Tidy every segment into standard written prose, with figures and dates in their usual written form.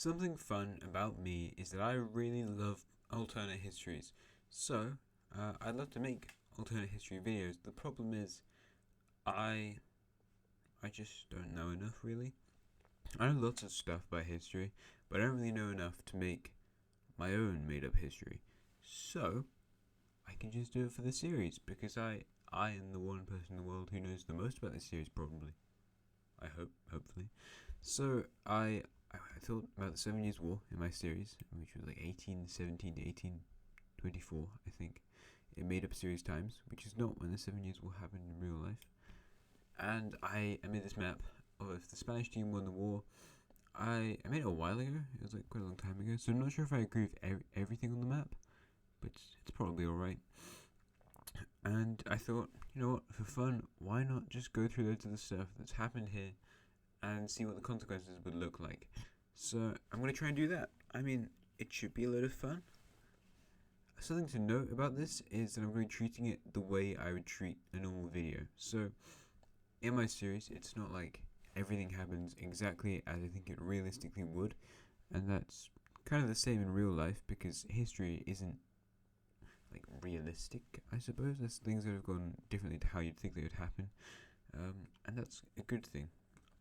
Something fun about me is that I really love alternate histories. So, I'd love to make alternate history videos. The problem is, I I just don't know enough really. I know lots of stuff about history, but I don't really know enough to make my own made up history. So, I can just do it for the series because I am the one person in the world who knows the most about this series probably. I hope, hopefully. So I thought about the 7 Years' War in my series, which was like 1817 to 1824, I think. It made up series times, which is not when the 7 Years' War happened in real life. And I made this map of if the Spanish team won the war. I made it a while ago. It was like quite a long time ago. So I'm not sure if I agree with everything on the map, but it's probably alright. And I thought, you know what, for fun, why not just go through loads of the stuff that's happened here and see what the consequences would look like. So I'm going to try and do that. I mean, it should be a lot of fun. Something to note about this is that I'm going to be treating it the way I would treat a normal video. So in my series, it's not like everything happens exactly as I think it realistically would, and that's kind of the same in real life because history isn't like realistic, I suppose. There's things that have gone differently to how you'd think they would happen, and that's a good thing,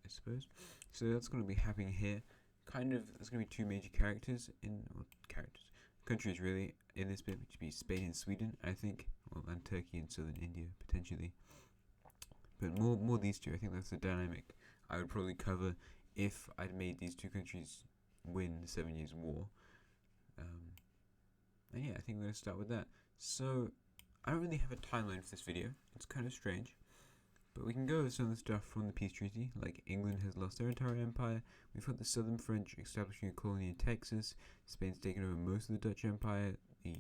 I suppose. So that's going to be happening here. Kind of, there's going to be two major countries really in this bit, which would be Spain and Sweden, I think, and Turkey and southern India potentially. But more these two. I think that's the dynamic I would probably cover if I'd made these two countries win the 7 Years' War. And yeah, I think we're going to start with that. So, I don't really have a timeline for this video. It's kind of strange. But we can go over some of the stuff from the peace treaty, like England has lost their entire empire, we've got the southern French establishing a colony in Texas, Spain's taken over most of the Dutch Empire, the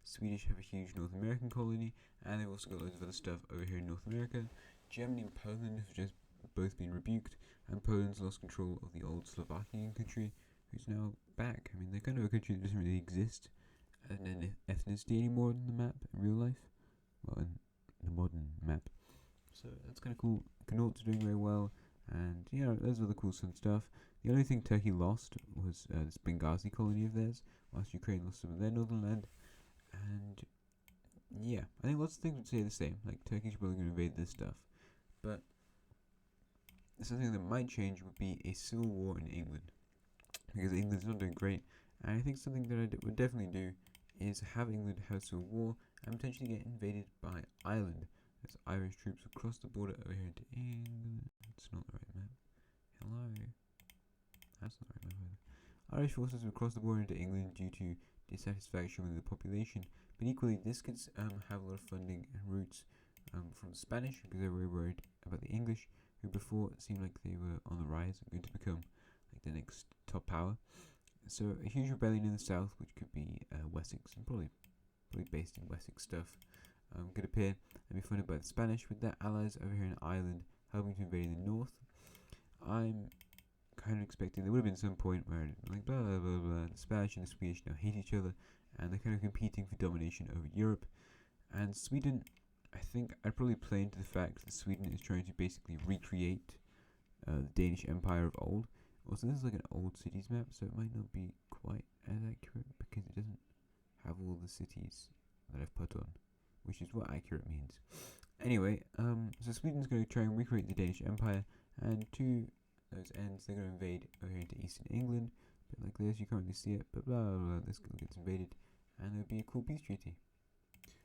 Swedish have a huge North American colony, and they've also got loads of other stuff over here in North America. Germany and Poland have just both been rebuked, and Poland's lost control of the old Slovakian country, who's now back. I mean, they're kind of a country that doesn't really exist as an ethnicity anymore in the map in real life. Well, in the modern map. So that's kind of cool. Connaught's doing very well, and you know, those are the cool stuff. The only thing Turkey lost was this Benghazi colony of theirs, whilst Ukraine lost some of their northern land. And yeah, I think lots of things would say the same. Like Turkey's probably going to invade this stuff, but something that might change would be a civil war in England, because England's not doing great. And I think something that I would definitely do is have England have a civil war and potentially get invaded by Ireland. As Irish troops will cross the border over here into England. It's not the right map. Hello. That's not the right map either. Irish forces will cross the border into England due to dissatisfaction with the population, but equally this could have a lot of funding and roots from the Spanish, because they were very worried about the English, who before seemed like they were on the rise and going to become like the next top power. So a huge rebellion in the south, which could be Wessex, and probably based in Wessex stuff, could appear and be funded by the Spanish, with their allies over here in Ireland helping to invade the north. I'm kind of expecting there would have been some point where like blah blah blah blah, the Spanish and the Swedish now hate each other, and they're kind of competing for domination over Europe. And Sweden, I think I'd probably play into the fact that Sweden is trying to basically recreate the Danish Empire of old. Also, this is like an old cities map, so it might not be quite as accurate because it doesn't have all the cities that I've put on, which is what accurate means. Anyway, so Sweden's going to try and recreate the Danish Empire, and to those ends, they're going to invade over here into eastern England, a bit like this, you can't really see it, but blah blah blah, this gets invaded, and there'll be a cool peace treaty.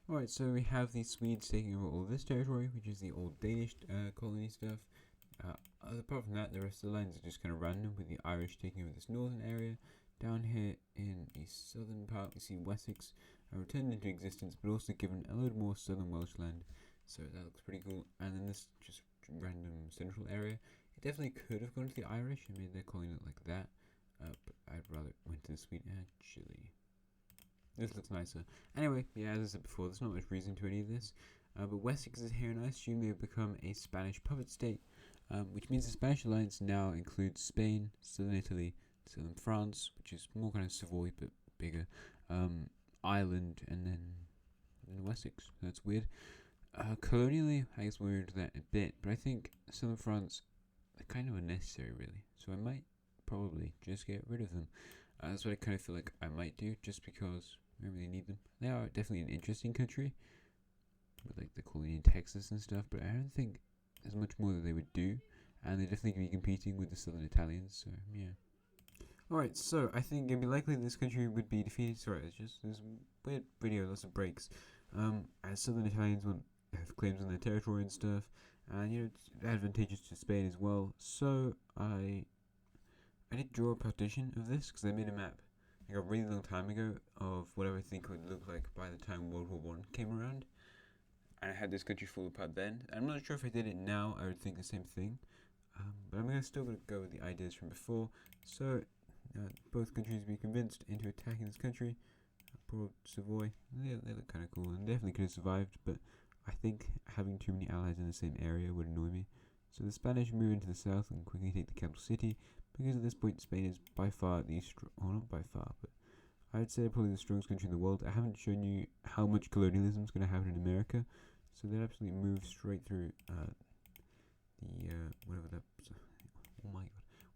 Alright, so we have the Swedes taking over all this territory, which is the old Danish colony stuff. Apart from that, the rest of the lines are just kind of random, with the Irish taking over this northern area. Down here in the southern part, we see Wessex returned into existence, but also given a load more southern Welsh land, so that looks pretty cool. And then this just random central area, it definitely could have gone to the Irish and made their colony look like that, but I'd rather it went to the Sweden. Actually, this looks nicer. Anyway, yeah, as I said before, there's not much reason to any of this, but Wessex is here, and I assume they've become a Spanish puppet state, which means the Spanish alliance now includes Spain, southern Italy, southern France, which is more kind of Savoy but bigger, Ireland, and then Wessex. That's weird. Colonially, I guess we're into that a bit, but I think southern France are kind of unnecessary, really. So I might probably just get rid of them. That's what I kind of feel like I might do, just because we don't really need them. They are definitely an interesting country, with like the colony in Texas and stuff, but I don't think there's much more that they would do, and they definitely could be competing with the Southern Italians. So yeah. Alright, so I think it'd be likely this country would be defeated. Sorry, there's weird video, lots of breaks. As Southern Italians have claims on their territory and stuff, and it's advantageous to Spain as well. So I did draw a partition of this because I made a map like a really long time ago of what I would think it would look like by the time World War I came around, and I had this country fall apart then. I'm not sure if I did it now, I would think the same thing, but I'm still going to go with the ideas from before. So both countries be convinced into attacking this country. Poor Savoy, they look kind of cool and definitely could have survived, but I think having too many allies in the same area would annoy me. So the Spanish move into the south and quickly take the capital city, because at this point Spain is by far not by far, but I would say probably the strongest country in the world. I haven't shown you how much colonialism is going to happen in America, so they'd absolutely move straight through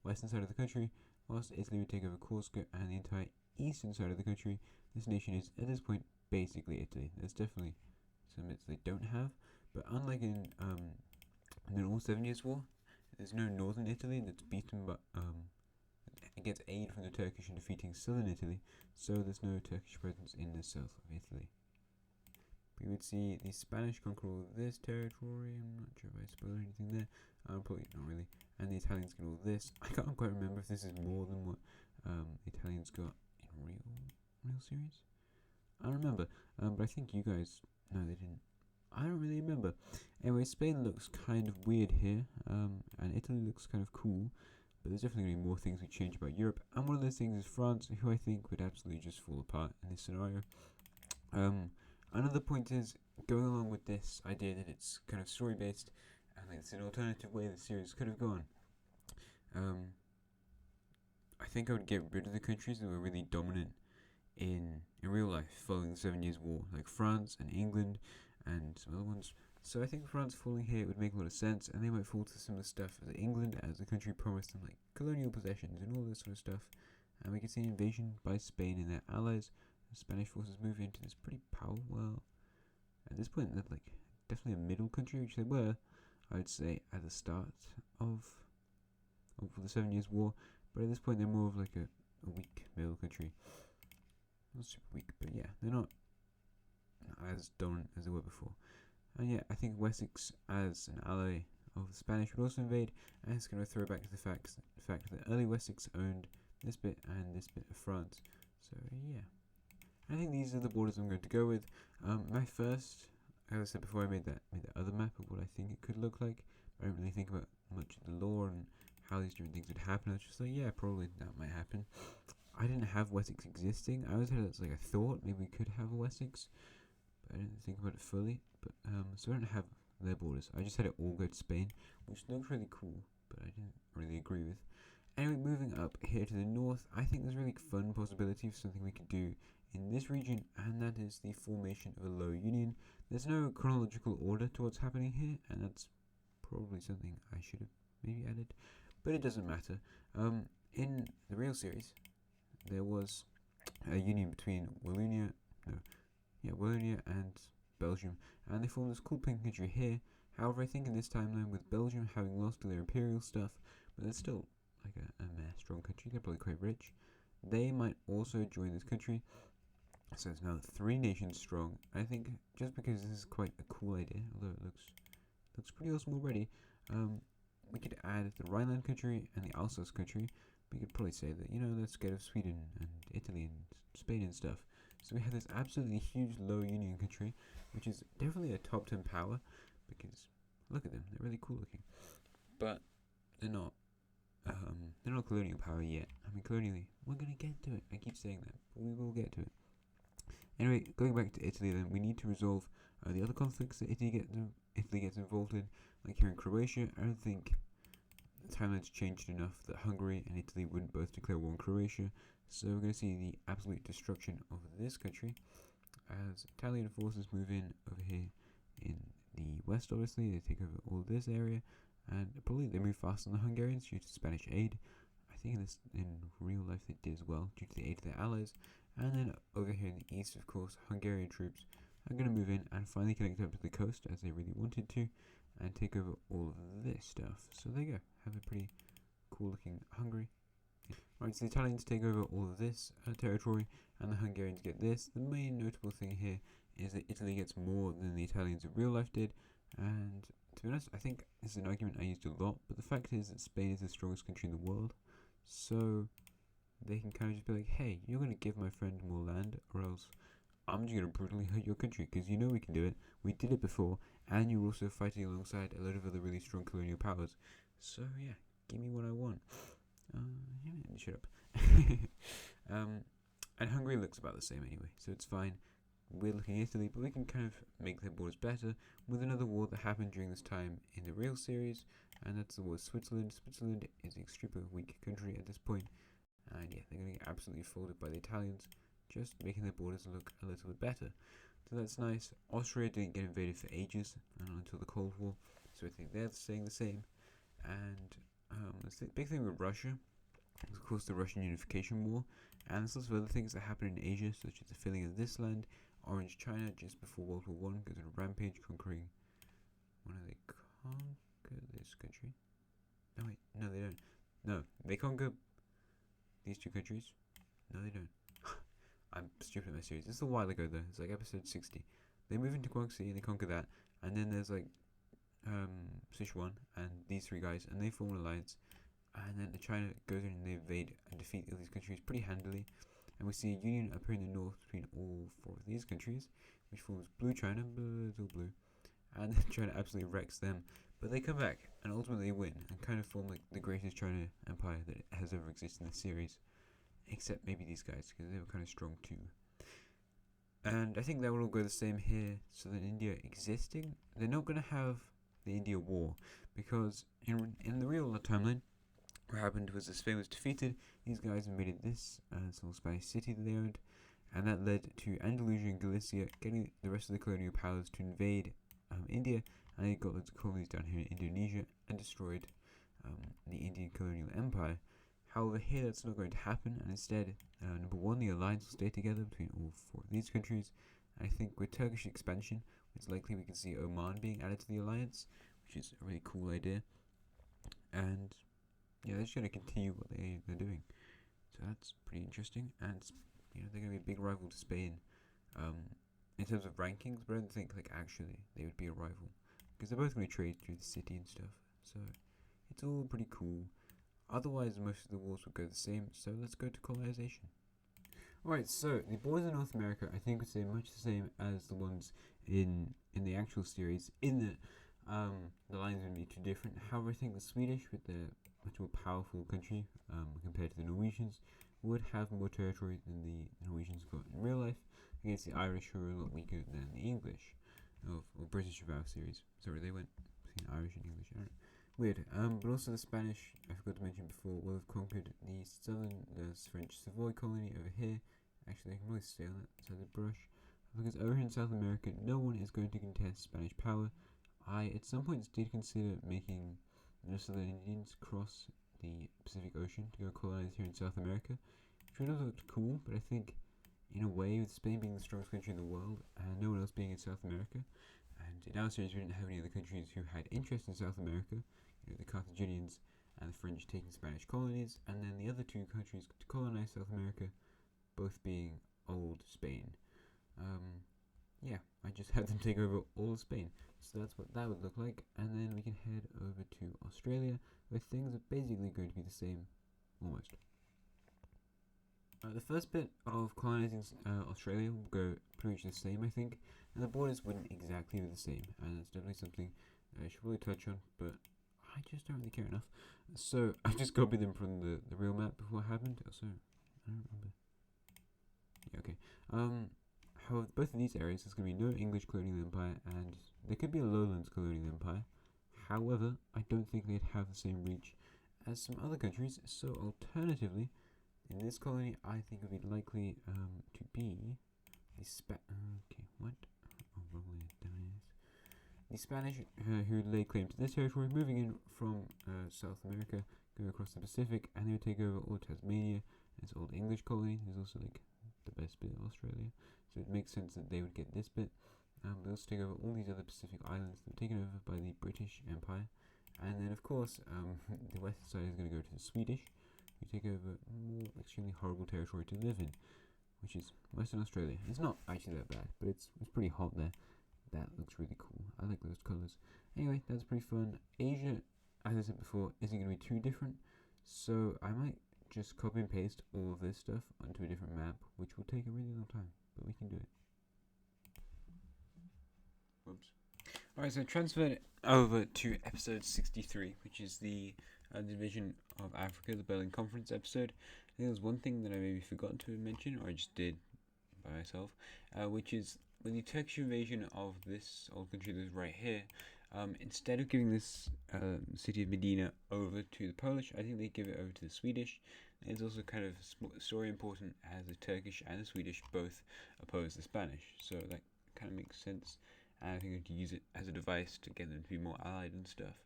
western side of the country, whilst Italy would take over Corsica and the entire eastern side of the country. This nation is, at this point, basically Italy. There's definitely some bits they don't have, but unlike in the Northern 7 Years' War, there's no northern Italy that's beaten, but it gets aid from the Turkish in defeating southern Italy, so there's no Turkish presence in the south of Italy. We would see the Spanish conquer all this territory. I'm not sure if I spoiled anything there. Probably not really. And the Italians get all this. I can't quite remember if this is more than what the Italians got in real series. I don't remember. But I think you guys, no, they didn't. I don't really remember. Anyway, Spain looks kind of weird here, and Italy looks kind of cool. But there's definitely going to be more things we change about Europe. And one of those things is France, who I think would absolutely just fall apart in this scenario. Another point is, going along with this idea that it's kind of story based, and like it's an alternative way the series could have gone. I think I would get rid of the countries that were really dominant in real life following the 7 Years' War, like France and England and some other ones. So I think France falling here would make a lot of sense, and they might fall to similar stuff as England, as the country promised them like colonial possessions and all this sort of stuff. And we can see an invasion by Spain and their allies. The Spanish forces move into this pretty powerful. At this point, they're like definitely a middle country, which they were, I would say, at the start of the 7 Years' War. But at this point, they're more of like a weak middle country. Not super weak, but yeah, they're not as dominant as they were before. And yeah, I think Wessex as an ally of the Spanish would also invade, and it's going to throw back to the fact that early Wessex owned this bit and this bit of France. So yeah, I think these are the borders I'm going to go with. My first, as I said before, I made that other map of what I think it could look like. I don't really think about much of the lore and how these different things would happen. I was just like, yeah, probably that might happen. I didn't have Wessex existing. I always had it as like a thought, maybe we could have a Wessex, but I didn't think about it fully. But so I don't have their borders. I just had it all go to Spain, which looks really cool, but I didn't really agree with. Anyway, moving up here to the north, I think there's a really fun possibility of something we could do in this region, and that is the formation of a low union. There's no chronological order to what's happening here, and that's probably something I should have maybe added, but it doesn't matter. In the real series, there was a union between Wallonia and Belgium, and they formed this cool pink country here. However, I think in this timeline, with Belgium having lost to their imperial stuff, but they're still like a strong country, they're probably quite rich, they might also join this country. So it's now 3 nations strong. I think just because this is quite a cool idea, although it looks pretty awesome already, we could add the Rhineland country and the Alsace country. We could probably say that, they're scared of Sweden and Italy and Spain and stuff. So we have this absolutely huge low union country, which is definitely a top 10 power, because look at them, they're really cool looking. But they're not colonial power yet. I mean, colonially, we're going to get to it. I keep saying that, but we will get to it. Anyway, going back to Italy then, we need to resolve the other conflicts that Italy gets involved in, like here in Croatia. I don't think the timeline's changed enough that Hungary and Italy wouldn't both declare war on Croatia, so we're going to see the absolute destruction of this country as Italian forces move in over here in the west. Obviously, they take over all this area, and probably they move faster than the Hungarians due to Spanish aid. I think in real life they did as well, due to the aid of their allies. And then over here in the east, of course, Hungarian troops are going to move in and finally connect up to the coast, as they really wanted to, and take over all of this stuff. So there you go, have a pretty cool looking Hungary. Right, so the Italians take over all of this territory, and the Hungarians get this. The main notable thing here is that Italy gets more than the Italians in real life did, and to be honest, I think this is an argument I used a lot, but the fact is that Spain is the strongest country in the world, so they can kind of just be like, hey, you're going to give my friend more land, or else I'm just going to brutally hurt your country, because you know we can do it, we did it before, and you're also fighting alongside a lot of other really strong colonial powers, so yeah, give me what I want. Shut up. And Hungary looks about the same anyway, so it's fine. We're looking at Italy, but we can kind of make their borders better with another war that happened during this time in the real series, and that's the war with Switzerland. Switzerland is an extremely weak country at this point, and yeah, they're going to get absolutely folded by the Italians, just making their borders look a little bit better. So that's nice. Austria didn't get invaded for ages, until the Cold War, so I think they're staying the same. And the big thing with Russia is, of course, the Russian Unification War, and there's lots of other things that happen in Asia, such as the filling of this land. Orange China, just before World War I, goes on a rampage, conquering. When do they conquer this country? No, wait, no, they don't. No, they conquer these two countries. No, they don't. I'm stupid at my series. This is a while ago, though. It's like episode 60. They move into Guangxi and they conquer that, and then there's like Sichuan and these three guys, and they form an alliance. And then China goes in and they invade and defeat all these countries pretty handily. And we see a union appear in the north between all four of these countries, which forms Blue China, it's all blue. And then China absolutely wrecks them. But they come back and ultimately win and kind of form like the greatest China empire that has ever existed in the series. Except maybe these guys, because they were kind of strong too. And I think that will all go the same here. So that India existing, they're not going to have the India War, because in the real timeline, what happened was that Spain was defeated. These guys invaded this small Spanish city that they owned, and that led to Andalusia and Galicia getting the rest of the colonial powers to invade India, and they got loads of colonies down here in Indonesia and destroyed the Indian colonial empire. However, here that's not going to happen, and instead, number one, the alliance will stay together between all four of these countries. And I think with Turkish expansion, it's likely we can see Oman being added to the alliance, which is a really cool idea. And yeah, they're just going to continue what they're doing. So that's pretty interesting. And they're going to be a big rival to Spain in terms of rankings, but I don't think like actually they would be a rival, because they're both going to trade through the city and stuff. So it's all pretty cool. Otherwise, most of the wars would go the same. So let's go to colonization. Alright, so the borders in North America, I think, would stay much the same as the ones in the actual series, in that the lines would be too different. However, I think the Swedish, with their much more powerful country compared to the Norwegians, would have more territory than the Norwegians got in real life, against the Irish, who are a lot weaker than the English, or British of our series. Sorry, they went between Irish and English. I don't know. Weird. But also the Spanish, I forgot to mention before, will have conquered the southern French Savoy colony over here. Actually, I can really stay on that side of the brush, because over here in South America, no one is going to contest Spanish power. I, at some points, did consider making the Southern Indians cross the Pacific Ocean to go colonize here in South America, which would have looked cool, but I think, in a way, with Spain being the strongest country in the world, and no one else being in South America, and in our series we didn't have any other countries who had interest in South America, the Carthaginians and the French taking Spanish colonies, and then the other two countries to colonize South America, both being old Spain. Yeah, I just had them take over all of Spain. So that's what that would look like, and then we can head over to Australia, where things are basically going to be the same, almost. The first bit of colonizing Australia will go pretty much the same, I think, and the borders wouldn't exactly be the same, and it's definitely something I should really touch on, but I just don't really care enough. So I just copied them from the real map before it happened. Also, I don't remember. Yeah, okay. However, both of these areas, there's going to be no English colonial empire, and there could be a lowlands colonial empire. However, I don't think they'd have the same reach as some other countries. So alternatively, in this colony, I think it would be likely to be the the Spanish who lay claim to this territory, moving in from South America, go across the Pacific, and they would take over all Tasmania. It's old English colony. There's also like the best bit of Australia, so it makes sense that they would get this bit. They also take over all these other Pacific islands that were taken over by the British Empire, and then of course the western side is going to go to the Swedish, who take over more extremely horrible territory to live in, which is Western Australia. It's not actually that bad, but it's pretty hot there. That looks really cool. I like those colours. Anyway, that's pretty fun. Asia, as I said before, isn't going to be too different, so I might just copy and paste all of this stuff onto a different map, which will take a really long time, but we can do it. Whoops. Alright, so I transferred it over to episode 63, which is the division of Africa, the Berlin Conference episode. I think there's one thing that I maybe forgot to mention, or I just did by myself, which is with the Turkish invasion of this old country that's right here. Instead of giving this city of Medina over to the Polish, I think they give it over to the Swedish. And it's also kind of story important as the Turkish and the Swedish both oppose the Spanish, so that kind of makes sense. And I think they could use it as a device to get them to be more allied and stuff.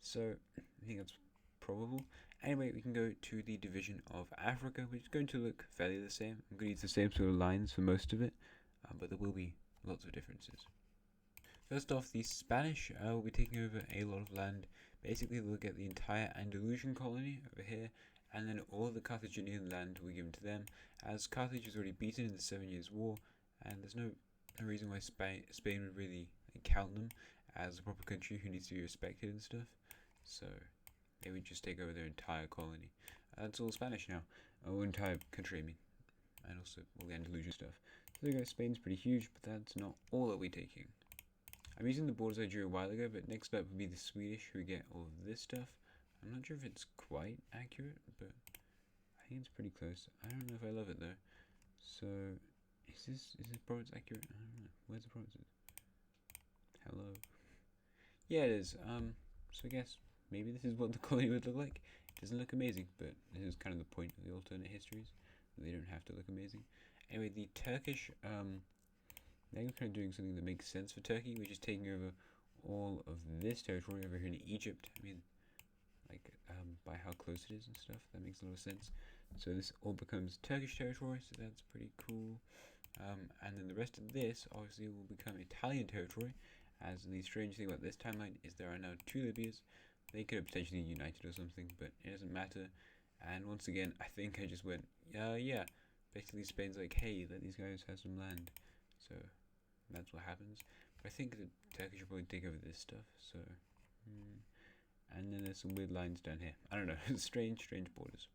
So I think that's probable. Anyway, we can go to the division of Africa, which is going to look fairly the same. I'm going to use the same sort of lines for most of it, but there will be lots of differences. First off, the Spanish will be taking over a lot of land. Basically, they'll get the entire Andalusian colony over here, and then all of the Carthaginian land will be given to them, as Carthage was already beaten in the 7 Years' War, and there's no reason why Spain would really count them as a proper country who needs to be respected and stuff. So they would just take over their entire colony. That's all Spanish now, or entire country, I mean, and also all the Andalusian stuff. So there you go. Spain's pretty huge, but that's not all that we're taking. I'm using the borders I drew a while ago, but next up would be the Swedish, who get all of this stuff. I'm not sure if it's quite accurate, but I think it's pretty close. I don't know if I love it though. So is this province accurate? I don't know. Where's the provinces? Hello. Yeah, it is. So I guess maybe this is what the colony would look like. It doesn't look amazing, but this is kind of the point of the alternate histories. They don't have to look amazing. Anyway, the Turkish, they're kind of doing something that makes sense for Turkey, which is taking over all of this territory over here in Egypt. I mean, like, by how close it is and stuff, that makes a lot of sense. So this all becomes Turkish territory, so that's pretty cool. And then the rest of this, obviously, will become Italian territory, as the strange thing about this timeline is there are now 2 Libyas. They could have potentially united or something, but it doesn't matter. And once again, I think I just went, yeah. Basically, Spain's like, hey, let these guys have some land. So that's what happens. But I think the Turkish will probably take over this stuff. So, and then there's some weird lines down here. I don't know. Strange borders.